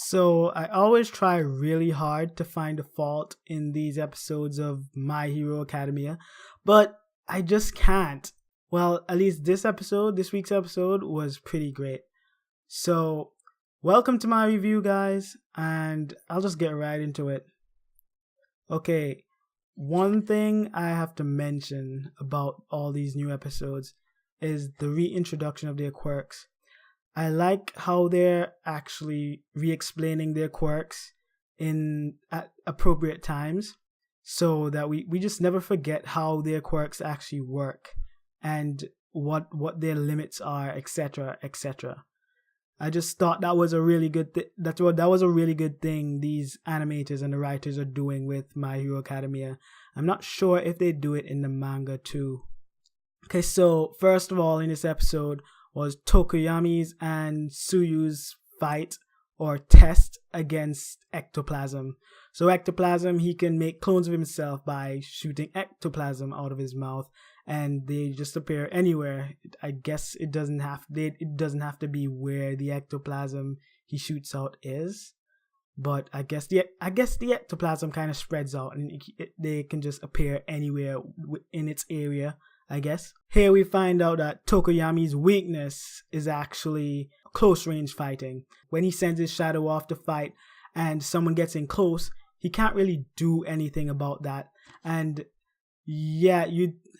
So I always try really hard to find a fault in these episodes of My Hero Academia, but I just can't. Well, at least this week's episode was pretty great. So, welcome to my review, guys, and I'll just get right into it. Okay, one thing I have to mention about all these new episodes is the reintroduction of their quirks. I like how they're actually re-explaining their quirks at appropriate times so that we just never forget how their quirks actually work and what their limits are, etc., etc. I just thought that was a really good that was a really good thing these animators and the writers are doing with My Hero Academia. I'm not sure if they do it in the manga too. Okay, so first of all in this episode was Tokoyami's and Tsuyu's fight or test against ectoplasm. So ectoplasm, he can make clones of himself by shooting ectoplasm out of his mouth, and they just appear anywhere. I guess it doesn't have to be where the ectoplasm he shoots out is, but I guess the ectoplasm kind of spreads out, and they can just appear anywhere in its area, I guess. Here we find out that Tokoyami's weakness is actually close range fighting. When he sends his shadow off to fight and someone gets in close, he can't really do anything about that. And yeah,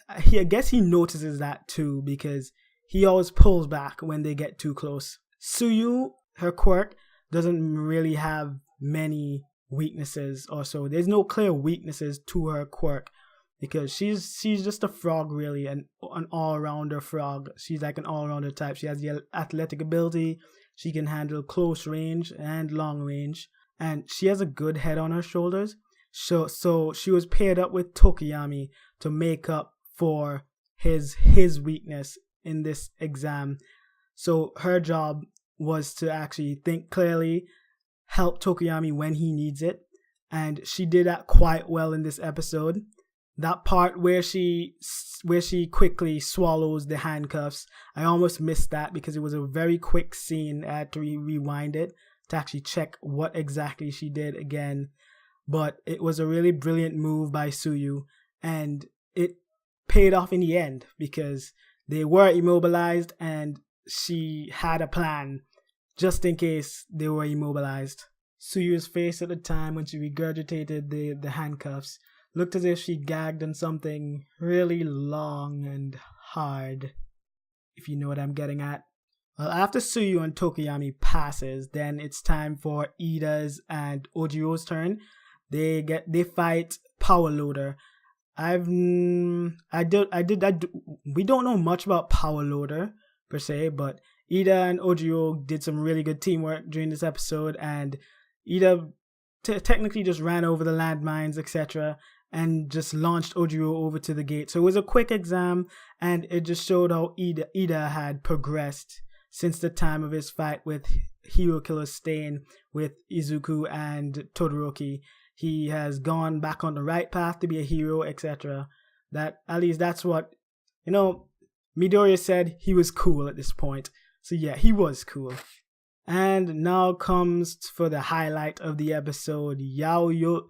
I guess he notices that too, because he always pulls back when they get too close. Tsuyu, her quirk, doesn't really have many weaknesses or so. There's no clear weaknesses to her quirk, because she's just a frog, really, an all-rounder frog. She's like an all-rounder type. She has the athletic ability. She can handle close range and long range, and she has a good head on her shoulders. So she was paired up with Tokoyami to make up for his weakness in this exam. So her job was to actually think clearly, help Tokoyami when he needs it, and she did that quite well in this episode. That part where she quickly swallows the handcuffs, I almost missed that because it was a very quick scene. I had to rewind it to actually check what exactly she did again. But it was a really brilliant move by Tsuyu, and it paid off in the end because they were immobilized and she had a plan just in case they were immobilized. Tsuyu's face at the time when she regurgitated the handcuffs looked as if she gagged on something really long and hard, if you know what I'm getting at. Well, after Tsuyu and Tokoyami passes, then it's time for Ida's and Ojiro's turn. They fight Power Loader. We don't know much about Power Loader per se, but Ida and Ojiro did some really good teamwork during this episode, and Ida technically just ran over the landmines, etc., and just launched Ojiro over to the gate. So it was a quick exam, and it just showed how Ida had progressed since the time of his fight with Hero Killer Stain with Izuku and Todoroki. He has gone back on the right path to be a hero, etc. That, at least that's what, Midoriya said he was cool at this point. So yeah, he was cool. And now comes for the highlight of the episode, Yaoyozoru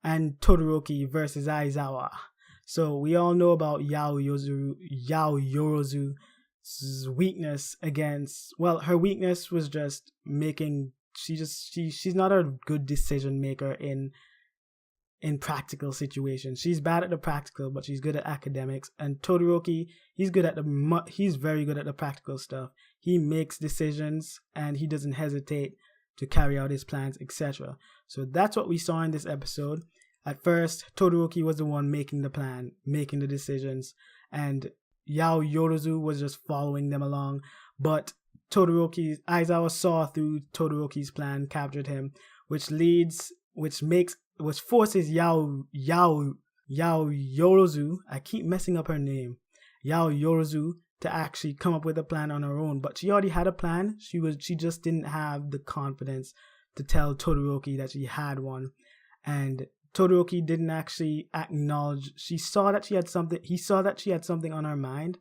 and Todoroki versus Aizawa. So we all know about Yaoyorozu's weakness against, well, her weakness was just making, she's not a good decision maker in practical situations. She's bad at the practical, but she's good at academics. And Todoroki, he's very good at the practical stuff. He makes decisions and he doesn't hesitate to carry out his plans, etc. So that's what we saw in this episode. At first, Todoroki was the one making the plan, making the decisions, and Yaoyorozu was just following them along. But Aizawa saw through Todoroki's plan, captured him, which forces Yaoyorozu, I keep messing up her name, Yaoyorozu, to actually come up with a plan on her own. But she already had a plan. She just didn't have the confidence to tell Todoroki that she had one. And Todoroki didn't actually acknowledge. He saw that she had something on her mind,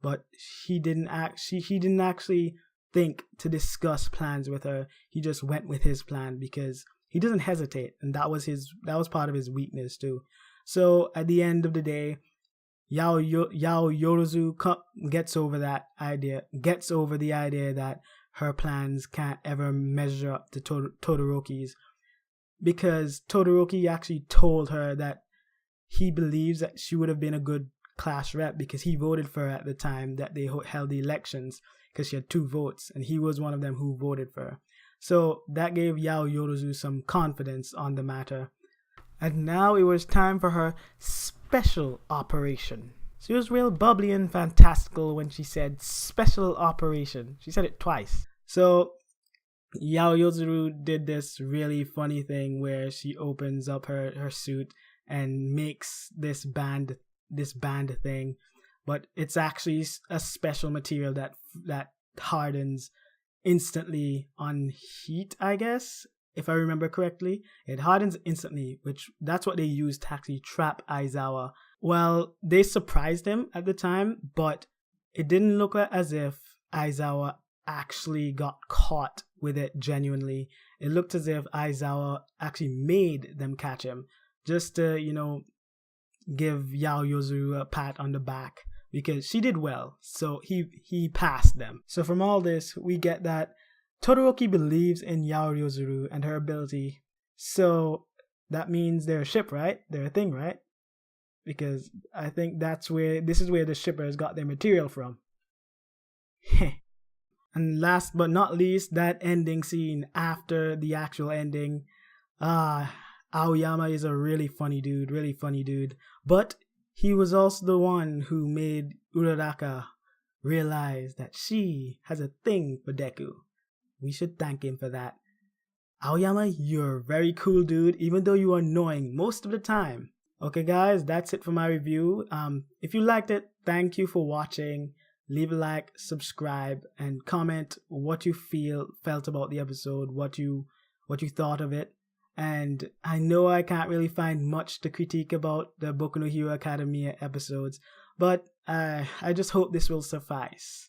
but he didn't actually think to discuss plans with her. He just went with his plan because he doesn't hesitate, and that was part of his weakness too. So at the end of the day, Yaoyozoru gets over the idea that her plans can't ever measure up to Todoroki's, because Todoroki actually told her that he believes that she would have been a good class rep because he voted for her at the time that they held the elections, because she had 2 votes and he was one of them who voted for her. So that gave Yaoyozoru some confidence on the matter. And now it was time for her special operation. She was real bubbly and fantastical when she said special operation. She said it twice. So Yaoyozoru did this really funny thing where she opens up her suit and makes this band thing, but it's actually a special material that hardens instantly on heat, I guess, if I remember correctly. It hardens instantly, which that's what they used to actually trap Aizawa. Well, they surprised him at the time, but it didn't look as if Aizawa actually got caught with it genuinely. It looked as if Aizawa actually made them catch him, just to, give Yaoyozoru a pat on the back, because she did well, so he passed them. So from all this, we get that Todoroki believes in Yaoyozoru and her ability, so that means they're a ship, right? They're a thing, right? Because I think this is where the shippers got their material from. And last but not least, that ending scene after the actual ending. Aoyama is a really funny dude. But he was also the one who made Uraraka realize that she has a thing for Deku. We should thank him for that. Aoyama, you're a very cool dude, even though you are annoying most of the time. Okay guys, that's it for my review. If you liked it, thank you for watching. Leave a like, subscribe, and comment what you felt about the episode, what you thought of it. And I know I can't really find much to critique about the Boku no Hero Academia episodes, but I just hope this will suffice.